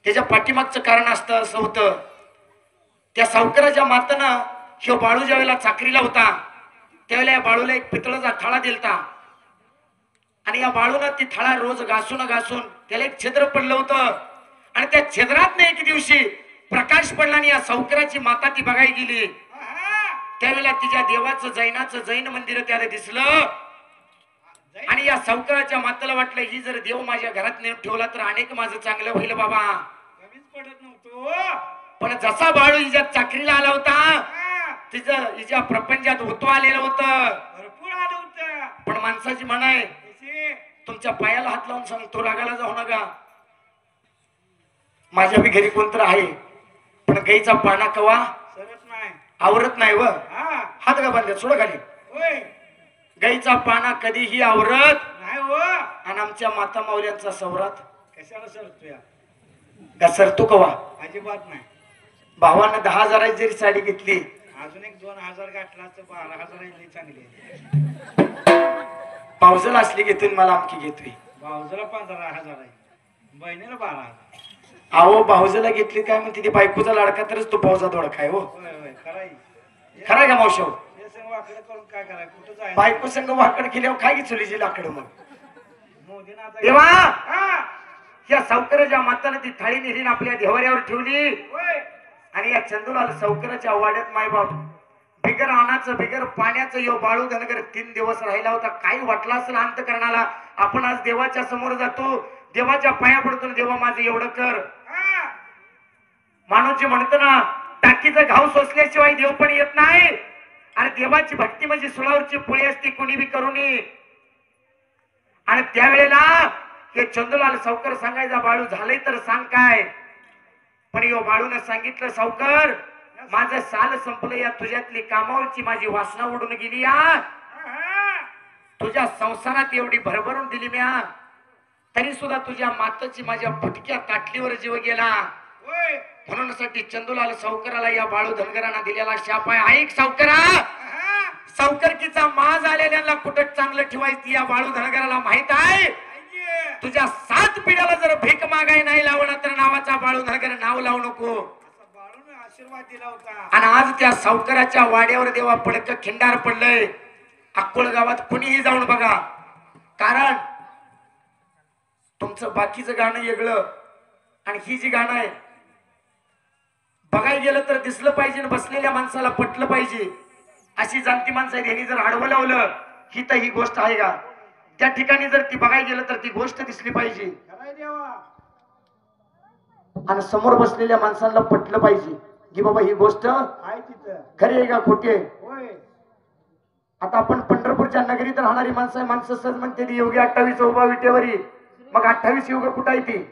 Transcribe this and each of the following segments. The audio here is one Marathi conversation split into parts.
त्याच्या पाठीमागचं कारण असतं असं होतं. त्या सावकाराच्या मातानं ह्यो बाळू ज्या वेळेला चाकरीला होता त्यावेळेला या बाळूला एक पितळाचा थाळा दिलता आणि या बाळूनं ती थाळा रोज घासून घासून त्याला एक छिद्र पडलं होतं आणि त्या छिद्रात एक दिवशी प्रकाश पडला आणि या सावकाराची माता ती बघायला गेली. त्यावेळेला तिच्या देवाचं जैनाचं जैन मंदिर त्याला दिसलं आणि या सावकाराच्या मातेला वाटलं ही जर देव माझ्या घरात नेऊन ठेवला तर अनेक माझं चांगलं होईल बाबा. कमीच पडत नव्हतो. पण जसा बाळू हिच्या चाकरीला आला होता तिचं हिच्या प्रपंचात होतो आलेलं होतं, भरपूर आलं होतं. पण माणसाची म्हण आहे कशी? तुमच्या पायाला हात लावून सांगतो रागाला जाऊ नका. माझ्या बी घरी कोणतर आहे पण गाईचा पाना कवा सरत नाही. आवरत नाही व हा. हात का बांधले सोड खाली. होय. गाईचा पाना कधीही आवरत नाही हो. आणि आमच्या माता माऊल्यांचा सवरात कशाला सरतोय? घसरतो कवा. अजिबात नाही. भावानं 10,000 जरी साडी घेतली अजून एक 2,000 गाठला तर 12,000 चांगली. पावजल असली घेतोय मला आमकी घेतोय. भाऊजला 15,000 आहे, बहिणीला 12,000. अहो भाऊजला घेतली काय म्हणते ती बायकोचा लाडका तरच तो पावजा दोडका आहे हो. होय होय खराई. खरं का मावशी? हे सगळं वाकडं करून काय कराय? कुठं जायचं? बायको संग वाकड केल्यावर काय चुलीची लाकडं मग मोदीनं आता देवा. हा. या सावकाराच्या माताने ती थाळी नेलीन आपल्या देवाऱ्यावर ठेवली होय. आणि या चंदूलाल सावकाराच्या वाड्यात मायबाप बिगर अन्नाचं बिगर पाण्याचं यो बाळू धनगर 3 दिवस राहिला होता. काही वाटला असेल अंतकरणाला आपण आज देवाच्या समोर जातो, देवाच्या पाया पडतो, देवा माझं एवढं कर. हा. माणूस जे म्हणतो ना टाकीचा घाव सोसल्याशिवाय देव पण येत नाही. आणि देवाची भक्ती म्हणजे सुळावरची पोळी असते कोणी बी करू नये. आणि त्यावेळेला हे चंदूलाल सावकार सांगायचा बाळू झालंय तर सांग काय. पण यो बाळूने सांगितलं सावकार माझं साल संपलं, या तुझ्यातली कामावरची माझी वासना उडून गेली. या तुझ्या संसारात एवढी भरभरून दिली म्या तरी सुद्धा तुझ्या माताची माझ्या फुटक्या ताटलीवर जीव गेला. होय. म्हणून साठी चंदूलाल सावकाराला या बाळू धनगरांना दिलेला शाप आहे. ऐक सावकारा, हा. सावकारकीचा माज आलेल्यांना कुठं चांगलं ठेवायची या बाळू धनगराला माहित आहे. पाहिजे. तुझ्या 7 पिढ्याला जर भीक मागाय नाही लावणार तर नावाचा बाळू धनगर नाव लावू नको. असा बाळूने आशीर्वाद दिला होता. आणि आज त्या सावकाराच्या वाड्यावर देवा पडक खिंडार पडलंय. अक्कोळ गावात कुणीही जाऊन बघा, कारण तुमचं बाकीचं गाणं वेगळं आणि ही जी गाणं आहे बघायला गेलं तर दिसलं पाहिजे, बसलेल्या माणसाला पटलं पाहिजे. अशी जाणती माणसं आहेत, यांनी जर आडवं लावलं ही तर ही गोष्ट आहे का, त्या ठिकाणी जर ती बघायला गेलं तर ती गोष्ट दिसली पाहिजे खराय देवा. आणि समोर बसलेल्या माणसाला पटलं पाहिजे की बाबा ही गोष्ट आहे तिथं. खरी आहे का खोटी आहे. होय. आता आपण पंढरपूरच्या नगरीत राहणारी माणसं आहे. माणसं सहज म्हणते ती योगी 28 उभा विटेवरी, मग 28 युग कुठं आहे ती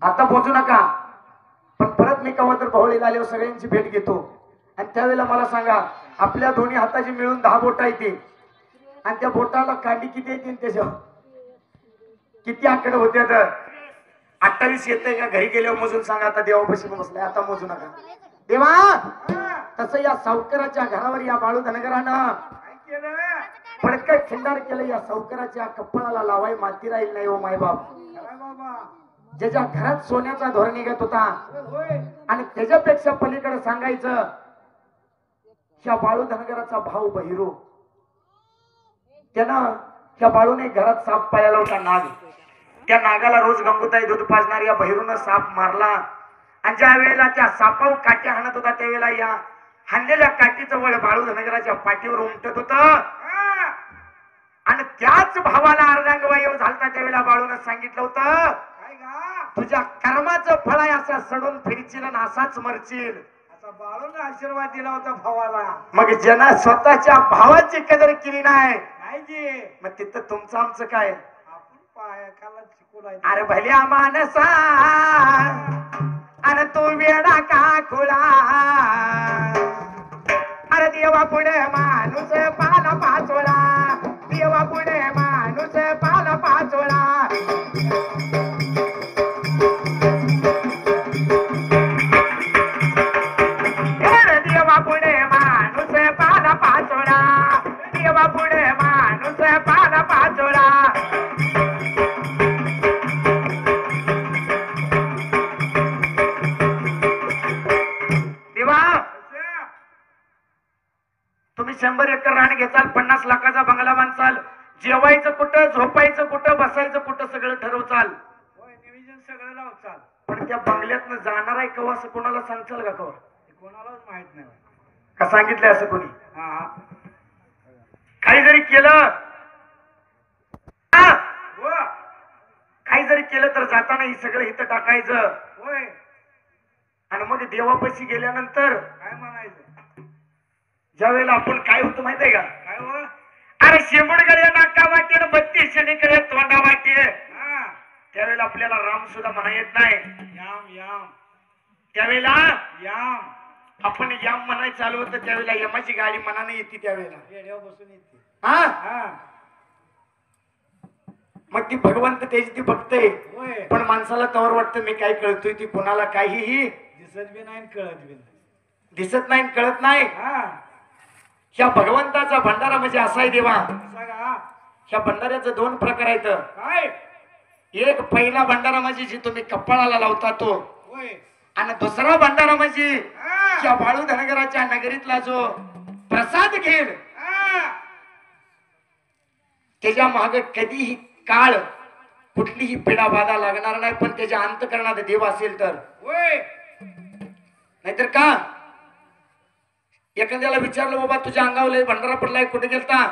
आता पोहोचू नका. पण परत मी कवा तर भावळीला आल्यावर सगळ्यांची भेट घेतो आणि त्यावेळेला मला सांगा आपल्या दोन्ही हाताची मिळून 10 बोट आहे ती आणि त्या बोटाला कांडी किती येते त्याच्यावर किती आकडे होते तर 28 येते का घरी गेल्यावर मोजून सांगा. आता देवापाशी बसलाय आता मोजू नका देवा. तसं या सावकाराच्या घरावर या बाळू धनगरानं काय केलं? पडकं खिंडार केलं. या सावकाराच्या कप्पळाला लावाय माती राहील नाही हो मायबाप. खराय बाबा. ज्याच्या घरात सोन्याचा धोर निघत होता होय. आणि त्याच्यापेक्षा पलीकडे सांगायचं ह्या बाळू धनगराचा भाऊ बहिरू त्यानं ह्या बाळूने घरात साप पाळला होता नाग. त्या नागाला रोज गंगूताई दूध पाजणार या बहिरूनं साप मारला आणि ज्या वेळेला त्या सापावर काट्या हाणत होता त्यावेळेला या हाणलेल्या काठीचं वळ बाळू धनगराच्या पाठीवर उमटत होत आणि त्याच भावाला अर्धांगवायू झालता. त्यावेळेला बाळूनं सांगितलं होतं काय गा? तुझ्या कर्माचं फळ आहे, असा सडून फिरशील आणि असाच मरशील. असा बाळूने आशीर्वाद दिला होता भावाला. मग ज्यांना स्वतःच्या भावाची कदर केली नाही नाही जी. मग तिथं तुमचं आमचं काय. आपण पायाखाला शिकवलाय. अरे भल्या मानसा अरे तू वेडा का खुळा. अरे देवा पुढे माणूस पाला पाचोळा, देवा पुढे माणूस पाला पाचोळा. देवा पुढे माणूस पाला पाचोळा, देवा पुढे माणूस पाला पाचोळा. 100 एकर रान घेचाल, 50 लाखाचा बंगला बांधचाल, जेवायचं कुठं, झोपायचं कुठं, बसायचं कुठं सगळं ठरवचाल. होय, नियोजन सगळं लावचाल. पण त्या बंगल्यातनं जाणार आहे कवा असं कोणाला सांगचाल का कवा? ते कोणालाच माहित नाही. का सांगितलंय असं कोणी? हा हा. काही जरी केलं, हो. काही जरी केलं तर जाताना हे सगळं इथं टाकायचं. होय. आणि मग देवापाशी गेल्यानंतर काय म्हणायचं? ज्या वेळेला आपण काय होतं माहित आहे का? काय हो? अरे शेंबडगड या नाका वाटे, 32 शनीकडे तोंडा वाटे. हा. त्यावेळेला आपल्याला राम सुद्धा म्हणा येत नाही. Yam yam. त्यावेळेला याम. आपण याम म्हणाय चालू होतं, त्यावेळेला यमाची गाडी मनाने येते. त्यावेळेला रेडिओ बसून येते. हा, हा. मग ती भगवंत त्याची ती बघते. होय. पण माणसाला तवर वाटतं मी काय कळतोय, ती कोणाला काहीही दिसत बी नाही कळत बी नाही. दिसत नाही कळत नाही. हा. ह्या भगवंताचा भंडारा म्हणजे असा आहे देवा. कसा का? ह्या भंडाऱ्याचं 2 प्रकार आहेत. काय? एक पहिला भंडारा म्हणजे जी तुम्ही कपाळाला लावता तो, होय. आणि दुसरा भंडारा म्हणजे हा. त्या बाळू धनगराच्या नगरीतला जो प्रसाद घेईल, हा. त्याच्या मागे कधीही काळ कुठलीही पिढा बाधा लागणार नाही. पण त्याच्या अंतकरणात देव असेल तर. होय. नाहीतर का? एखाद्याला विचारलं, बाबा तुझ्या अंगावर लय भंडारा पडलाय, कुठे गेलता?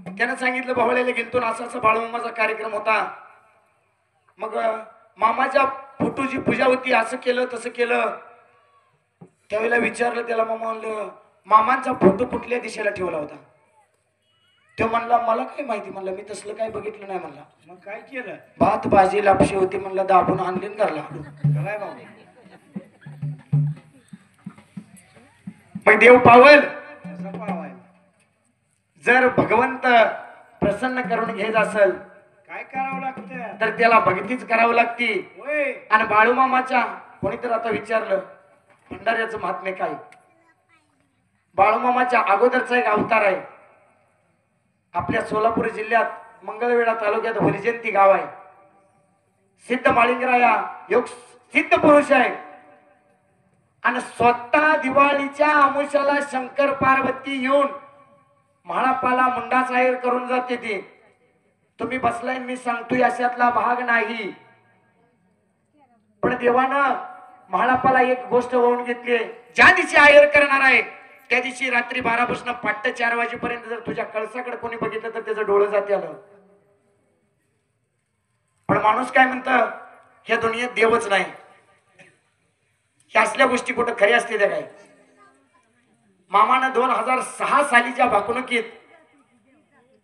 त्यानं सांगितलं, भावळ्याला गेलतो, असा असा बाळूमामाचा कार्यक्रम होता. मग मामाच्या फोटोची पूजा होती, असं केलं तसं केलं. त्यावेळेला विचारलं त्याला, मामा म्हणलं मामांचा फोटो कुठल्या दिशेला ठेवला होता? तो म्हणला मला काय माहिती, म्हणलं मी तसलं काय बघितलं नाही. म्हणला मग काय केलं? भात भाजी लापशी होती, म्हणलं दाबून आणलीन करला. काय बाबा? मग देव पावल. कसं पावाय? जर भगवंत प्रसन्न करून घ्यायचं असेल काय करावं लागतं? तर त्याला भक्तीच करावं लागती. होय. आणि बाळूमामाच्या कोणीतर आता विचारलं भंडाऱ्याचं महात्म्य काय? बाळूमामाच्या अगोदरचा एक अवतार आहे. आपल्या सोलापूर जिल्ह्यात मंगळवेढा तालुक्यात वैजयंती गाव आहे. सिद्ध माळिंगराया योग सिद्ध पुरुष आहे. आणि स्वतः दिवाळीच्या अमावस्याला शंकर पार्वती येऊन म्हाळापाला मुंडा जाहीर करून जाते. ती तुम्ही बसलाय, मी सांगतोय अशातला भाग नाही. पण देवानं म्हाळापाला एक गोष्ट वाहून घेतली. ज्या दिवशी आहेर करणार आहे त्या दिवशी रात्री 12 पासून पाट्ट 4 वाजेपर्यंत जर तुझ्या कळसाकडे कोणी बघितलं तर त्याचं डोळं जाते आलं. पण माणूस काय म्हणतं, ह्या दुनियेत देवच नाही. ह्या असल्या गोष्टी कुठं खऱ्या असते त्या काय? मामानं 2006 सालीच्या भाकणुकीत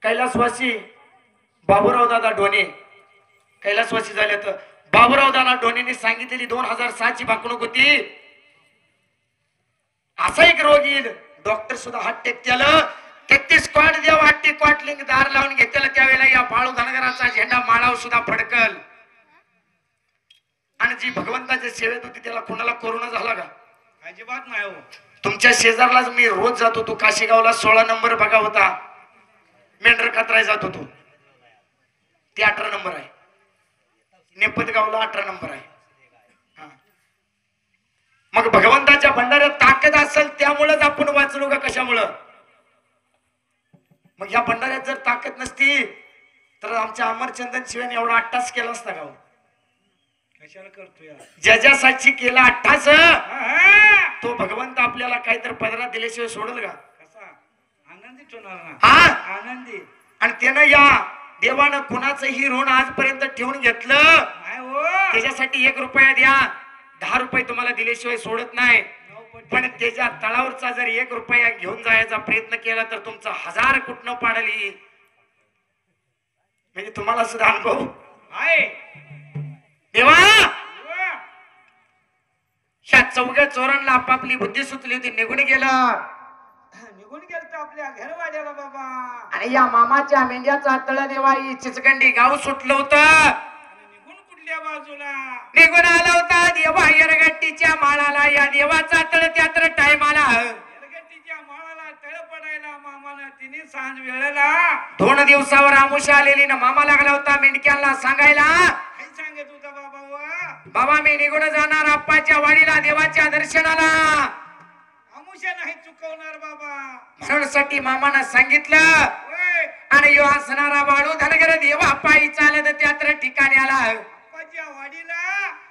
कैलासवासी बाबूराव दादा डोने कैलासवासी झाले तर बाबूराव दादा डोनेने सांगितलेली 2006 ची भाकणूक होती. असा एक रोग येईल, डॉक्टर सुद्धा हात टेकतेल, 33 क्वाट देव हात क्वाट लिंग दार लावून घेतलेला. त्यावेळेला या बाळू धनगराचा झेंडा माळावर सुद्धा फडकल. आणि जी भगवंताच्या सेवेत होती त्याला कोणाला कोरोना झाला का? अजिबात नाही हो. तुमच्या शेजारलाच मी रोज जात होतो. काशीगावला 16 नंबर बघा होता, मेंढर कतराय जात होतो. ते 18 नंबर आहे. नेपतगावला 18 नंबर आहे. मग भगवंताच्या भंडाऱ्यात ताकद असेल त्यामुळेच आपण वाचलो का कशामुळं? मग या भंडाऱ्यात जर ताकद नसती तर आमच्या अमरचंदन शिवाने एवढा 8 केला असता का? कशाला करतोय? ज्याच्यासाठी केला 8 तो भगवंत आपल्याला काहीतरी पदरात दिल्याशिवाय सोडल का? कसा आनंदित होणार ना? हा, आनंदी. आणि त्यानं या देवानं कुणाचंही ऋण आजपर्यंत ठेवून घेतलं नाही हो. त्याच्यासाठी 1 रुपया द्या, 10 रुपये तुम्हाला दिल्याशिवाय सोडत नाही. पण त्याच्या तळावरचा जर 1 रुपया घेऊन जायचा प्रयत्न केला तर तुमचा 1000 कुठनं पाडली. म्हणजे तुम्हाला सुद्धा अनुभव आहे. देवा ह्या 4 चोरांना आपापली बुद्धी सुचली होती, निघून गेलं. निघून गेलतो आपल्या घरवाड्याला बाबा. आणि या मामाच्या मेंढ्याचा तळ देवाई चिचगंडी गाव सुटलं होतं. निघून कुठल्या बाजूला निघून आला होता देवा येरगट्टीच्या माळाला. या देवाचा तळ त्यात्र टायमाला येरगट्टीच्या माळाला तळ पडायला मामानं तिने सांज वेळेला 2 दिवसावर आमुषा आलेली ना मामा लागला होता मेंढक्यांना सांगायला, काय सांगत होता बाबा? वा बाबा मी निघून जाणार आप्पाच्या वाडीला देवाच्या दर्शनाला. आमुष्या नाही चुकवणार बाबा. म्हणून साठी मामानं सांगितलं होय. आणि यो असणारा बाळू धनगर देवा पायी चालत त्यात्र ठिकाणी आला आप्पाच्या वाडीला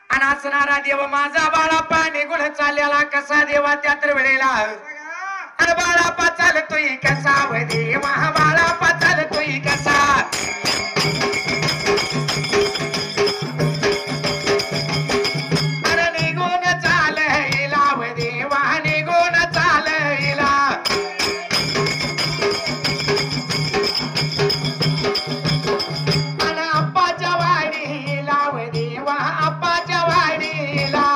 आणि असणारा देव माझा बाळापा निघून चाललेला कसा देवा त्यात्र वेळेला बघा. अरे बाळापा चालतोय कसा व देवा बाळापा चालतोय कसा अरे निघून चालला व देवा निघून चालला आणि अप्पाच्या वाडीला व देवा अप्पाच्या वाडीला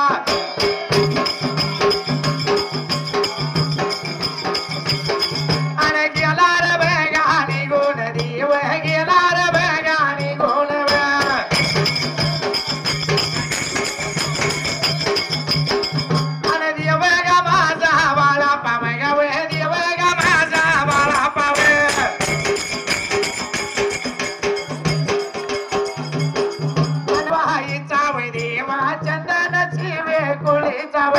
आणि गेला रे बघा निघून देव गेला रे बघा निघून आणि देव गा माझा बाळा पाव गाव देव गा माझा बाळा पाव वाई चाव देवा चंदन शिवे कोळी चाव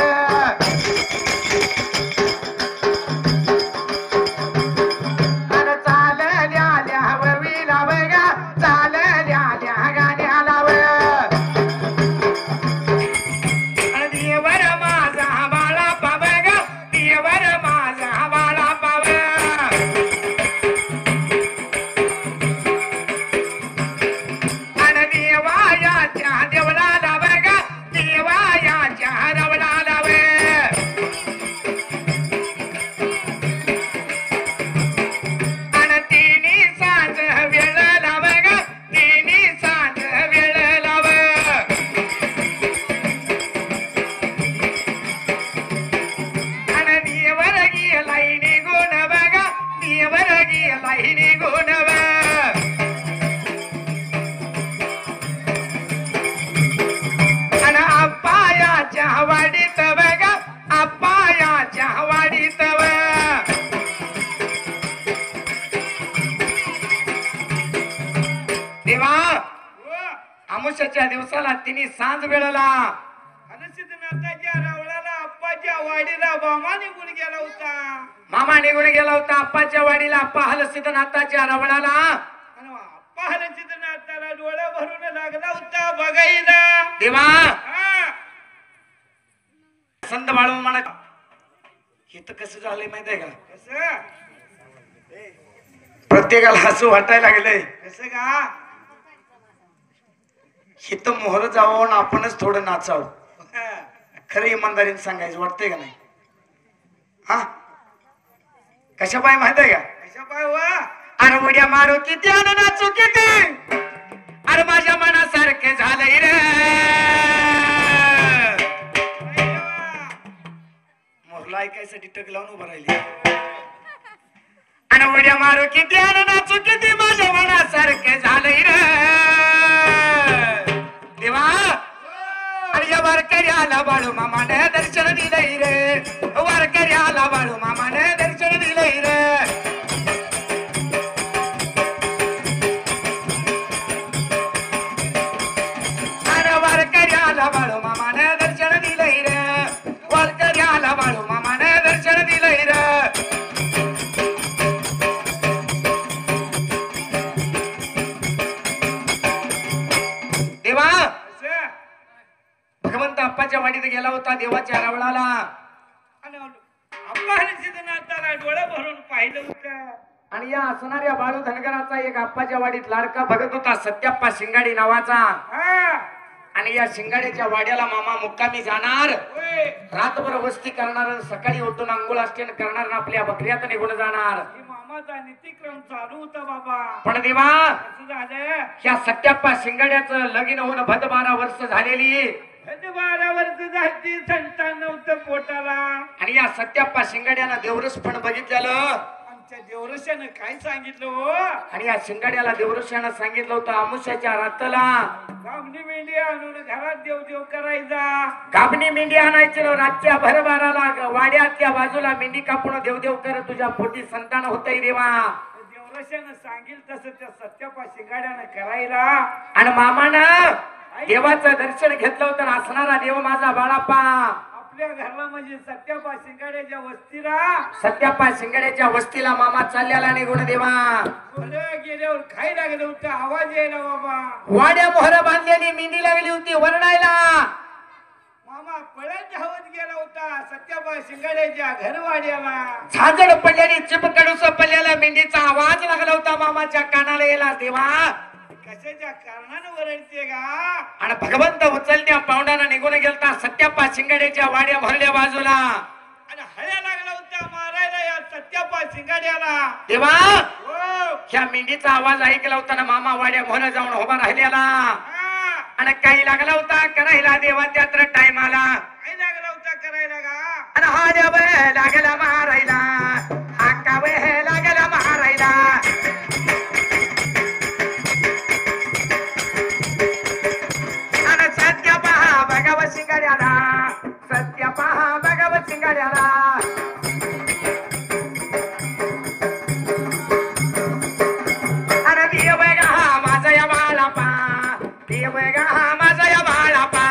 अन चालल्या ववीला बघा चालल्या गाण्याला देवर माझा बाळा पाव गा देवर माझा बाळा पाव आणि देवायाच्या देवळाला बघा देवायाच्या रवळाला आणि तिन्ही सांज वेळला बघा तिन्ही सांज वेळला आणि देवर गेलाय निघून बघा देवर गेलाय निघून आणि अप्पायाच्या वाडीत बघा अप्पायाच्या वाडीत देवा हो. आमुष्याच्या दिवसाला तिने सांज वेळला हनुसिद्धनाथाच्या रावळाला आप्पाच्या वाडीला बामा निघून गेला होता. मामा निघून गेला होता अप्पाच्या वाडीला अप्पा हलसिद्धनाथाच्या रवळाला आणि आप्पा हनुसिद्धनाथाला डोळे भरून लागला होता बघायला. देवा हा. संत बाळू म्हणा हे तर कसं झालंय माहित आहे का कसं प्रत्येकाला हसू वाटायला लागलंय कसं का हे तर मोहर जावं आणि आपणच थोडं नाचावं हा. खरं इमानदारीने सांगायचं वाटतंय का नाही हा कशा पाय माहित आहे का कशा पाय वा. अरे उड्या मारू किती आणि नाचू किती अरे माझ्या मनासारखे झालंय रे मोहरला ऐकायसाठी टक लावून उभं राहिली आणि उड्या मारू किती आणि नाचू किती माझ्या मनासारखे झालंय रे देवा अरे या वारकऱ्याला बाळू मामाने दर्शन दिलंय रे वारकऱ्याला बाळू मामाने दर्शन दिलंय रे वारकऱ्याला बाळू मामाने दर्शन दिलंय रे वारकऱ्याला बाळू मामाने दर्शन दिलंय रे देवा कसं भगवंत अप्पाच्या वाडीत गेला होता देवाच्या रावळाला आणि आप्पा हनुसिद्धनाथाला डोळे भरून पाहिलं होतं. आणि या असणाऱ्या बाळू धनगराचा एक अप्पाच्या वाडीत लाडका भगत होता सत्याप्पा शिंगाडी नावाचा हा. आणि या शिंगाड्याच्या वाड्याला मामा मुक्कामी जाणार होय. रातभर वस्ती करणार सकाळी उठून अंघोळ आष्टेन करणार आणि आपल्या बकऱ्यात निघून जाणार ही मामाचा नीतिक्रम चालू होता बाबा. पण देवा कसं झालं ह्या सत्याप्पा शिंगाड्याचं लगीन होऊन 12 वर्ष झालेली 12 वर्ष झाली संतान नव्हतं पोटाला. आणि या सत्याप्पा शिंगाड्यानं देवरस पण बघितलेलं आमच्या देवरशानं काय सांगितलं हो. आणि या शिंगाड्याला देवरशानं सांगितलं होतं आमुष्याच्या रातला गावणी मेंढी आणून घरात देव करायचा. गाबणी मेंढी आणायची न रातच्या भरभराला वाड्यात त्या बाजूला मेंढी कापून देवदेव कर तुझ्या पोटी संतान होतय देवा. देवरशानं सांगिल तसं त्या सत्यापा शिंगाड्यानं करायला. आणि मामानं देवाचं दर्शन घेतलं होतं असणारा देव माझा बाळाप्पा आपल्या घरला म्हणजे सत्यापा शिंगाड्याच्या वस्तीला सत्याप्पा शिंगड्याच्या वस्तीला मामा चालल्याला निघून देवा. भलं गेल्यावर खाई लागलं होतं, आवाज यायला बाबा. वाड्या मोहर बांधलेली मेंढी लागली होती वरडायला. मामा पळत धावत गेला होता सत्यापा शिंगाड्याच्या घरवाड्याला. झांजड पडलेली चिपकडूस पडलेला मेंढीचा आवाज लागला होता मामाच्या कानाला यायला देवा. कशाच्या कारणानं वरडते का? आणि भगवंत उचलत्या पावडानं निघून गेलता सत्याप्पा शिंगाड्याच्या वाड्या भरल्या बाजूला. आणि हळ्या लागला होता मारायला या सत्यापा शिंगाड्याला. देवा हो ह्या मेंढीचा आवाज ऐकला होता ना मामा वाड्या मोहर जाऊन उभा राहिलेला. हा. आणि काही लागला होता करायला देवा त्यात्र टाइम आला. काय लागला होता करायला का? आणि हा देव लागला मारायला, हा काव लागला मारायला. आणि सत्य पहा भगवत शिंगाड्याला, सत्य पहा भगवत शिंगाड्याला. आणि देव गा माझा या बाळापा, देव गा माझा या बाळापा.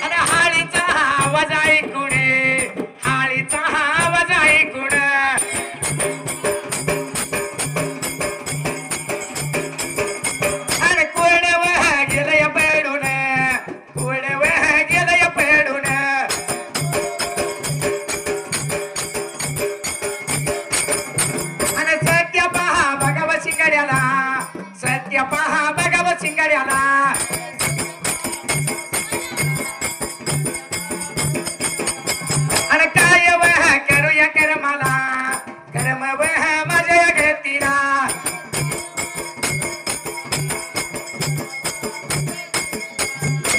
आणि हाळीचा आवाज ऐकून, हाळीचा आवाज ऐकून. आणि कोरडव गेलंय पेडून, कोरडव गेलंय पेडून. आणि सत्य पहा भगवत शिंगाड्याला, सत्य पहा भगवत शिंगाड्याला. आणि काय वह करूया कर्माला, कर्म वह माझ्या गतीला.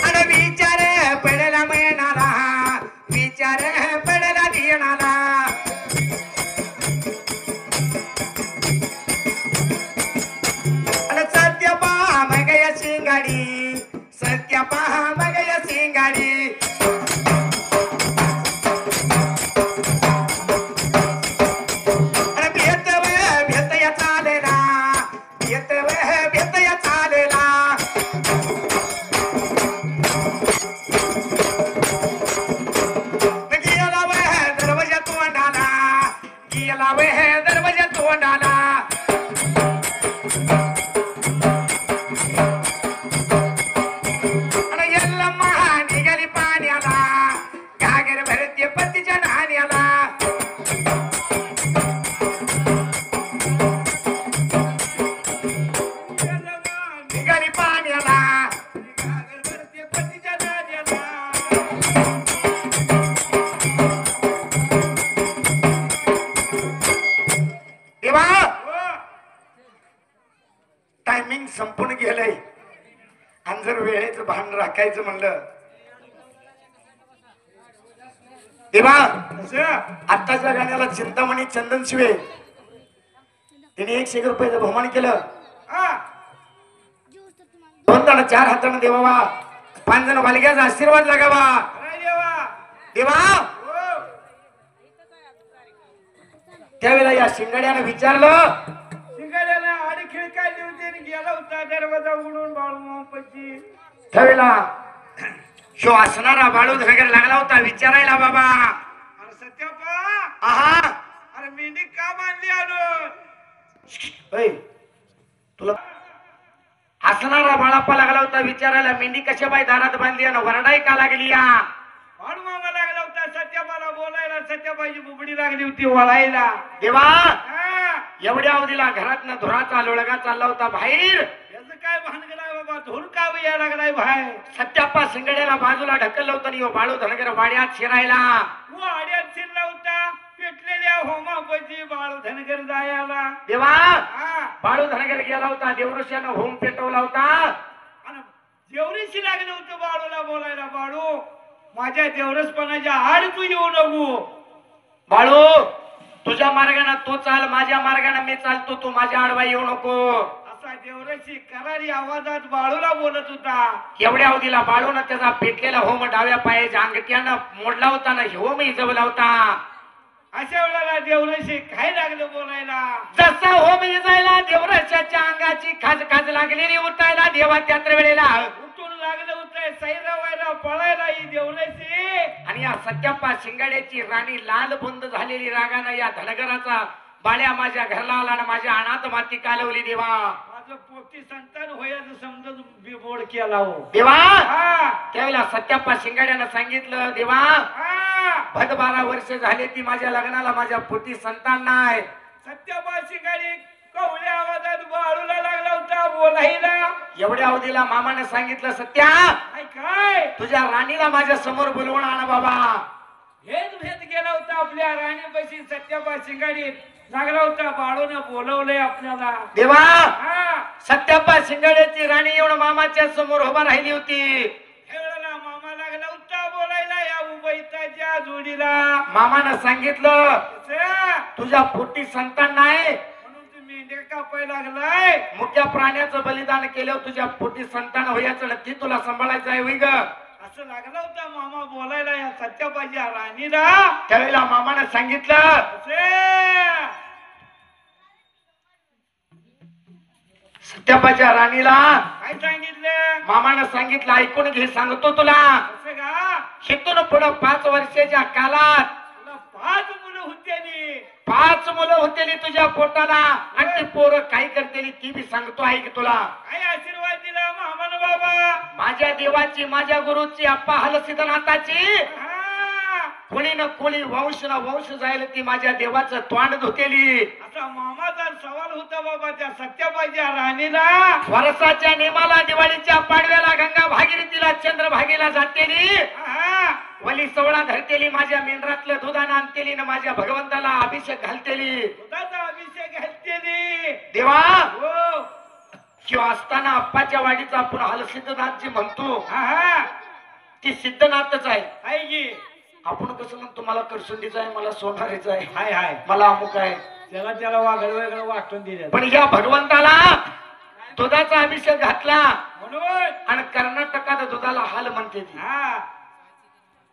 आणि विचार पडला मनाला, विचार पडला धियानाला. आणि सत्य पहा मग या शिंगाडी, सत्य पहा मग या शिंगाडी. आणि भेत या चालेला, भेत या चालेला. गेला वह दरवाजा तोंडाला, गेला वह दरवाजा तोंडाला. आणि यल्लम्मा निघाली पाण्याला, घागर भरते पतीच्या नाण्याला. निघाली पाण्याला, घागरभरते पतीच्या नाद्याला. देवा हो. टायमिंग संपून गेलंय. आणि जर वेळेचं भान राखायचं म्हणलं देवा, कसं? आत्ताच्या गाण्याला चिंतामणी चंदन शिवे तिने 100 रुपयाचं बहुमान केलं. हा. 2 जण 4 हातानं देवावा, 5 जण बालग्याचा आशीर्वाद लागावा. काय देवा? देवा हो. त्यावेळेला या शिंगाड्यानं विचारलं, शिंगाड्याला आडी खिळकायली होती आणि गेला होता दरवाजा उघडून बाळूमामापाशी. त्यावेळेला शो असणारा बाळूद वगैरे लागला होता विचारायला. बाबा अरे सत्यापा, आहा अरे मेंढी का बांधली आणून? ऐ, तुला असणारा बाळाप्पा लागला होता विचारायला मेंढी कशा बाई दारात बांधली आणि वरडाई का लागली या. बाळूमामा लागला होता सत्यापाला बोलायला, सत्याबाईची बुबडी लागली होती वळायला. देवा हा. एवढ्या अवधीला घरातनं धुराचा लोळगा चालला होता बाहेर. याचं काय भानगड आहे बाबा? धूर का यायला लागलाय बाहेर? सत्याप्पा शिंगड्याला बाजूला ढकललं होतं आणि ह्यो बाळू धनगर वाड्यात शिरायला. तू आड्यात शिरला होता पेटलेल्या होमापाशी बाळू धनगर जायला. देवा हा. बाळू धनगर गेला होता, देवऋषानं होम पेटवला होता. आणि जेवढीशी लागलं होतं बाळूला बोलायला, बाळू माझ्या देवरसपणाच्या आड तू येऊ नको. बाळू तुझ्या मार्गाने तू चाल, माझ्या मार्गाने मी चालतो, तू माझ्या आडवा येऊ नको. असा देवरशी करारी आवाजात बाळूला बोलत होता. एवढ्या अवधीला बाळून त्याचा पेटलेला होम डाव्या पायाच्या अंगठ्यानं मोडला होता ना, होम इजवला होता. अशा वेळेला देवरशी काय लागलं बोलायला? जसा होम जायला देवराशाच्या अंगाची खाज खाज लागलेली उठायला देवा त्यात्र वेळेला उठून लागलं होतं सैरा वायरा पळायला ही देवरशी. आणि या सत्याप्पा शिंगाड्याची राणी लाल बुंद झालेली रागानं या धनगराचा बाळ्या माझ्या घरला आला आणि माझ्या अनाथ माती कालवली देवा. माझं पोटी संतान होयाचं समजून बोड केला हो देवा. हा त्यावेळेला सत्याप्पा शिंगाड्यानं सांगितलं देवा हा. भद 12 वर्ष झाले ती माझ्या लग्नाला माझ्या पोटी संतान नाही. सत्यभाशी गाडी कवल्या आवाजात बाळूला लागला होता बोलायला. एवढ्या अवधीला मामाने सांगितलं सत्या काय काय तुझ्या राणीला माझ्या समोर बोलवून आण बाबा. भेद भेद गेला होता आपल्या राणीपाशी. सत्यभाशी गाडी लागला होता बाळून बोलवलंय आपल्याला. देवा हा सत्याप्पा शिंगाड्याची राणी एवढं मामाच्या समोर उभा राहिली होती. खेळाला मामा लागला होता बोलायला या उभयताच्या जोडीला. मामानं सांगितलं कसं? तुझ्या पोटी संतान नाही म्हणून तुम्ही मेंढ्या कापाय लागलाय. मुख्या प्राण्याचं बलिदान केलं तुझ्या पोटी संतान व्हायचं नक्की तुला सांभाळायचं आहे होई ग. असं लागला होता मामा बोलायला या सत्यपाच्या राणीला. त्यावेळेला मामानं सांगितलं सत्यापाच्या राणीला काय सांगितलं? मामानं सांगितलं ऐकून घे सांगतो तुला. असं का? शिकून पुढं 5 वर्षाच्या काळात तुला 5 मुलं होत्याली. 5 मुलं होतेली तुझ्या पोटाला आणि ती पोरं काय करतेली ती बी सांगतो ऐक तुला. काय आशीर्वाद दिला मामानं बाबा? माझ्या देवाची माझ्या गुरुची आप्पा हलसिद्धनाथाची हा. कोणी न कोणी वंश न वंश जायला ती माझ्या देवाचं तोंड धुतेली. असा मामाचा सवाल होता बाबा त्या सत्यपाच्या राणीला. वर्षाच्या नेमाला दिवाळीच्या पाडव्याला गंगा भागीरथीला चंद्र भागीला जातेली. हा. वली सवळा धरतेली माझ्या मेंढरातलं दुधानं आणतेली न माझ्या भगवंताला अभिषेक घालतेली. दुधाचा अभिषेक घालतेली. देवा हो. किंवा असताना अप्पाच्या वाडीचा आपण हलसिद्धनाथजी म्हणतो हा हा. ती सिद्धनाथच आहे. आहे की? आपण कसं म्हणतो मला करसुंडीचा आहे मला सोनारीचा आहे हाय हाय. मला अमुक आहे. त्याला वागड वेगळं वाटून दिलं. पण या भगवंताला दुधाचा अभिषेक घातला म्हणून आणि कर्नाटकात दुधाला हाल म्हणते ती. हा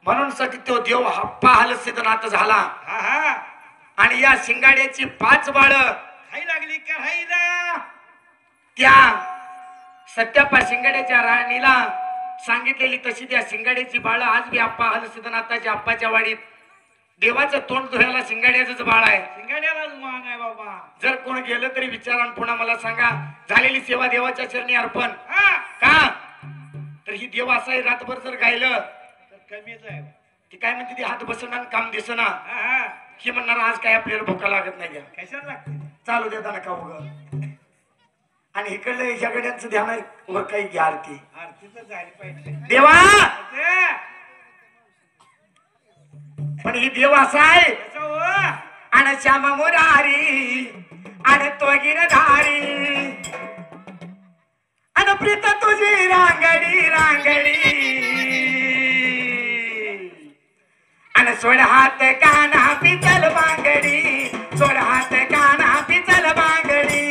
म्हणून साठी तो देव हप्पा हलसिद्धनाथ झाला. हा हा. आणि या शिंगाड्याची 5 बाळ खाई लागली करायला. त्या सत्याप्पा शिंगाड्याच्या राणीला सांगितलेली तशी त्या शिंगाड्याची बाळ आज बी आप्पा हलसिद्धनाथाच्या आप्पाच्या वाडीत देवाचं तोंड धुयाला शिंगाड्याचंच बाळ आहे. शिंगाड्यालाच मान आहे बाबा. जर कोण गेलं तरी विचारा पुन्हा मला सांगा झालेली सेवा देवाच्या चरणी अर्पण हा. का तर ही देव असाही रातभर जर गायलं तर कमीच आहे. ती काय म्हणते ती हात बसणार काम दिसना हा हा. ही म्हणणार आज काय आपल्याला भुका लागत नाही द्या कशाला लागते? चालू देता नका उग. आणि इकडलं ह्या गड्यांचं ध्यान आहे, वर काही घ्या आरती आरती तर झाली पाहिजे देवा. असं? पण ही देव असा आहे कसं हो? आणि श्याम मुरारी आणि तो गिरधारी आणि प्रीत तुझी रांगडी रांगडी आणि सोड हात काना पिचल बांगडी सोड हात काना पिचल बांगडी.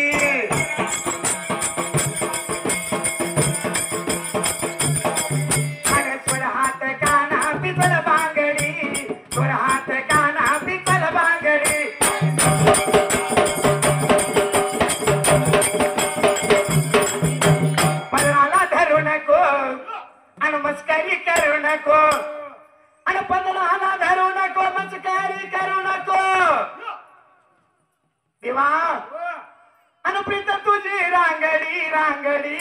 आणि सोड हात काना पिचल बांगडी सोड हात काना पिचल बांगडी. पदराला धरू नको आणि मस्करी करू नको आणि पदराला धरू नको मस्करी करू नको देवा. आणि प्रीत तुझी रांगडी रांगडी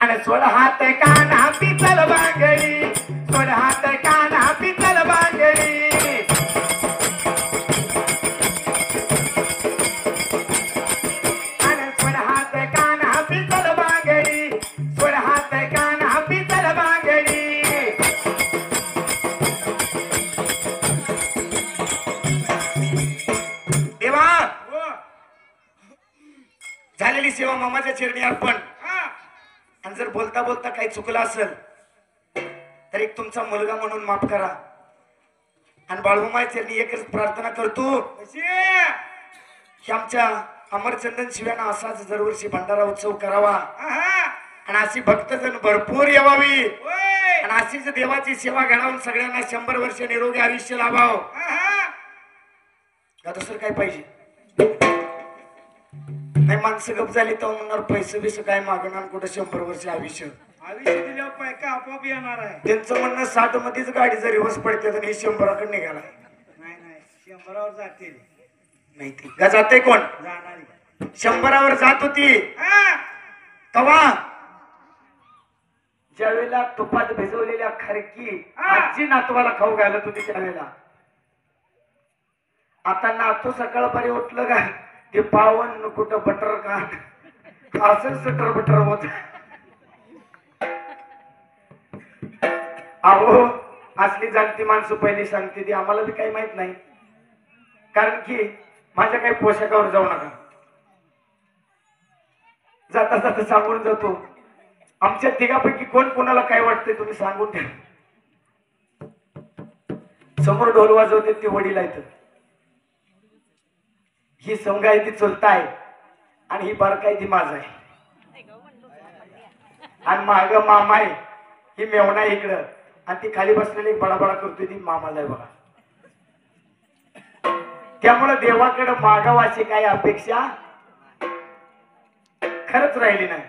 आणि सोड हात काना पिचल बांगडी सोड हात काना पिचल बांगडी. आणि सोड हात काना पिचल बांगडी सोड हात काना पिचल बांगडी. देवा हो. झालेली सेवा मामाच्या चरणी अर्पण. हा. आणि जर बोलता बोलता काही चुकलं असेल तर एक तुमचा मुलगा म्हणून माफ करा. आणि बाळूमाच्या चरणी एकच प्रार्थना करतो कशी? की आमच्या अमरचंदन शिव्यानं असाच दरवर्षी भंडारा उत्सव करावा हा हा. आणि अशी भक्तजन भरपूर यावावी होय. आणि आणि अशीच देवाची सेवा घडवून सगळ्यांना 100 वर्ष निरोगी आयुष्य लाभाव. का दुसरं काय पाहिजे नाही. माणसं गप झाली तर म्हणणार पैसे बिस काय मागणार कुठं 100 वर्ष आयुष्य. आयुष्य दिल्यावर पैका आपोआप येणार आहे. त्यांचं म्हणणं 60 मध्येच गाडी जर रिवर्स पडते तर 100कडे निघाला. नाही 100वर जातील. नाही ती का जाते कोण जाणार 100वर जात होती तवा ज्यावेळेला तुपात भिजवलेल्या खरकी आजी नातवाला खाऊ घालत होती त्यावेळेला. आता नातू सकाळपारी उठलं का ते पावन कुठं बटर का असं सटर बटर होत. अहो असली जाणती माणसं पहिली सांगते ती आम्हाला बी काही माहित नाही. कारण की माझ्या काही पोशाखावर जाऊ नका. जाता जाता सांगून जातो आमच्या तिघापैकी कोण कोणाला काय वाटतंय तुम्ही सांगून द्या. समोर ढोल वाजवते ते वडील आहेत. ही समगा ती चुलता आहे आणि ही बारकाय ती माझा आहे. आणि माग मामा आहे ही मेवणा इकडं आणि ती खाली बसलेली बडाबडा करतोय ती मामाला आहे बघा. त्यामुळे देवाकडे मागावाची काही अपेक्षा खरंच राहिली नाही.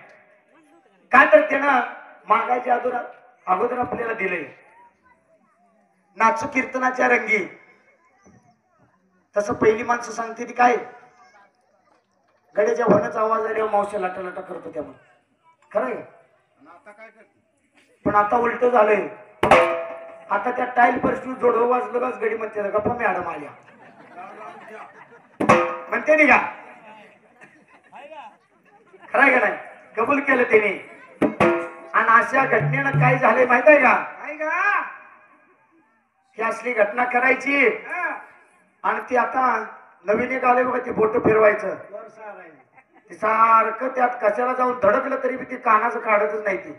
का तर त्यानं मागायच्या अगोदर आपल्याला दिलंय. नाचू कीर्तनाच्या रंगी तसं पहिली माणसं सांगते ती काय गड्याच्या होण्याचा आवाज आल्यावर मावशा लाटा लाटा करतो त्यामुळे खरं आहे. पण आता उलट झालंय. आता त्या टाईल परशी जोडव वाजलं बस गडी म्हणते गप्पा मॅडम आल्या म्हणते नाही का. खरं आहे का नाही. कबूल केलं त्याने. आणि अशा घटनेनं काय झालंय माहित आहे का. ही असली घटना करायची आणि ती आता नवीन एक आले बघा ते बोट फिरवायचं ते सारखं त्यात कशाला जाऊन धडकलं तरी बी ते कानाचं काढतच नाही ती.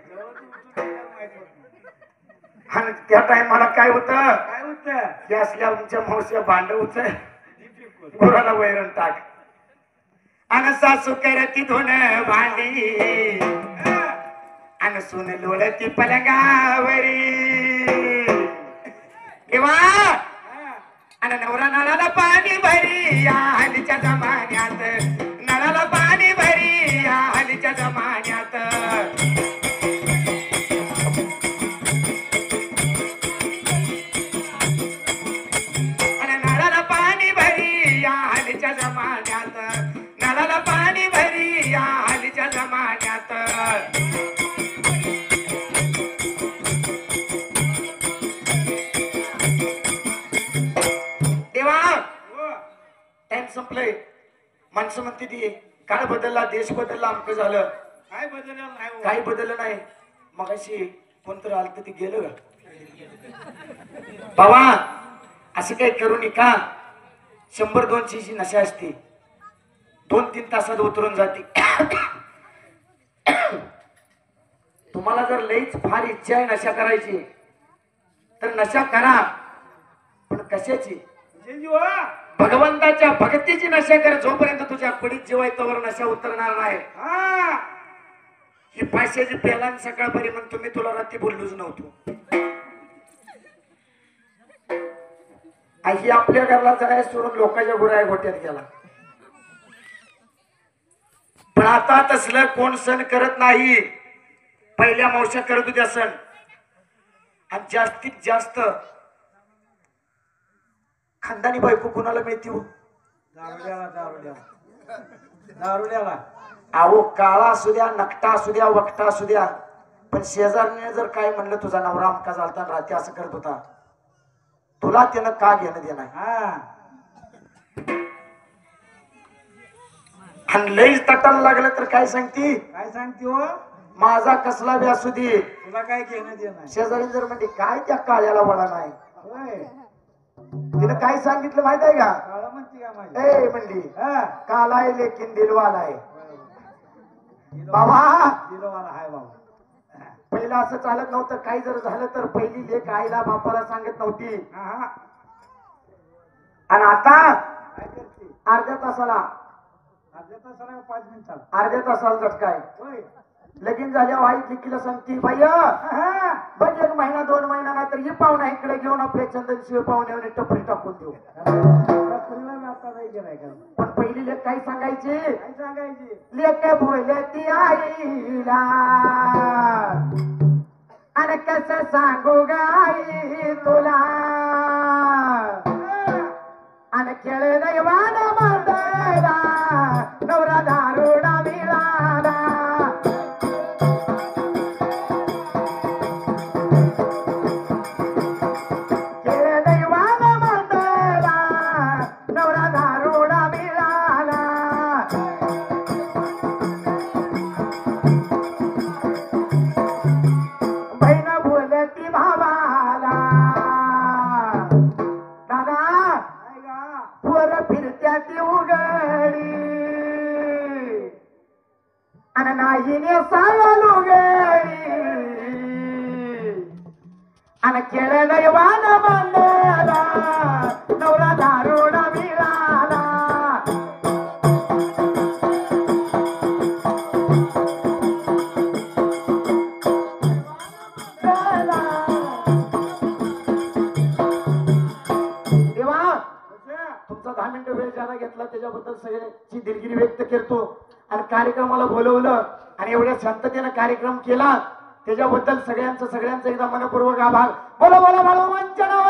आणि त्या टाइमाला काय होत की असल्या आमच्या मावश्या भांडवच गुराला वैरण टाक आणि सासू करती धुन भांडी आणि सुन लोळती पलंगावरी किंवा आणि नवरा नळाला पाणी भरी या हल्लीच्या जमान्यात. नळाला पाणी भरी या हल्लीच्या जमान्यात. आणि नळाला पाणी भरी या हल्लीच्या जमान्यात. नळाला पाणी भरी या हल्लीच्या जमान्यात. टाइम संपलंय. माणसं म्हणते ती काळ बदलला देश बदलला आमचं झालं. काय बदललं नाही. काही बदललं नाही. मगाशी कोणतरी आलं तर ते गेलं का बाबा. असं काही करू नये का. 100-200 नशा असते 2-3 तासात उतरून जाते. तुम्हाला जर लईच फार इच्छा आहे नशा करायची तर नशा करा. पण कशाची भगवंताच्या भक्तीची नशा कर. जोपर्यंत तुझ्या पडीत जीव आहे तोवर नशा उतरणार नाही. ही पाचशेची पेलान सकाळपरी म्हणतो मी तुला रात्री बोललोच नव्हतो. आई आपल्या घरला जगाय सोडून लोकांच्या गुराया गोट्यात गेला. पण आता तसलं कोण सण करत नाही. पहिल्या मावश्या करत होत्या सण. आणि जास्तीत जास्त खानदानी बायको कुणाला मिळते हो. दारुड्याला अहो काळा असू द्या नकटा असू द्या वकटा असू द्या पण शेजारने जर काय म्हणलं तुझा नवरा अमका झालता रात्री असं करत होता तुला त्यानं का घेणं देणार. आणि लईच तटाला लागलं तर काय सांगती हो. माझा कसला बी असू दे तुला काय घेणं देणार. शेजारी जर म्हणते काय त्या काळ्याला वळा नाही. तिनं काय सांगितलं माहित आहे का. ए म्हणली कालाय लेकिन दिलवाला आहे बाबा. दिलवाला आहे बाबा. पहिला असं चालत नव्हतं. काही जर झालं तर पहिली लेक आईला बापाला सांगत नव्हती. आणि आता अर्ध्या तासाला 5 मिनिटाला अर्ध्या तासाला झटकाय लगीन झाल्यावर आई लेकीला सांगते बाई बघ 1 महिना 2 महिना नाही तर ही पाहुणा इकडे घेऊन आपल्या चंदन शिव पाहुण्यावर टपरी टाकून देऊ. पण पहिली लेक काय सांगायची लेक बोलले ती आईला आणि कसं सांगू गाई तुला आणि खेळ दैवान मांडला नवरा दारुडा मिळाला. खेळ दैवान मांडला नवरा दारुडा मिळाला. बहीण बोलती भावाला दादा वर फिरत्या ती उघडी आणि नाही नेसाया लुगडी आणि खेळ दैवान मांडला नवरा दारुडा मिळाला. देवा तुमचा 10 मिनिटं वेळ ज्याला घेतला त्याच्याबद्दल सगळ्यांची दिलगिरी व्यक्त करतो आणि कार्यक्रमाला बोलवलं आणि एवढ्या शांततेनं कार्यक्रम केला त्याच्याबद्दल सगळ्यांचं एकदा मनपूर्वक आभार. बोला बोला बाळू वंचना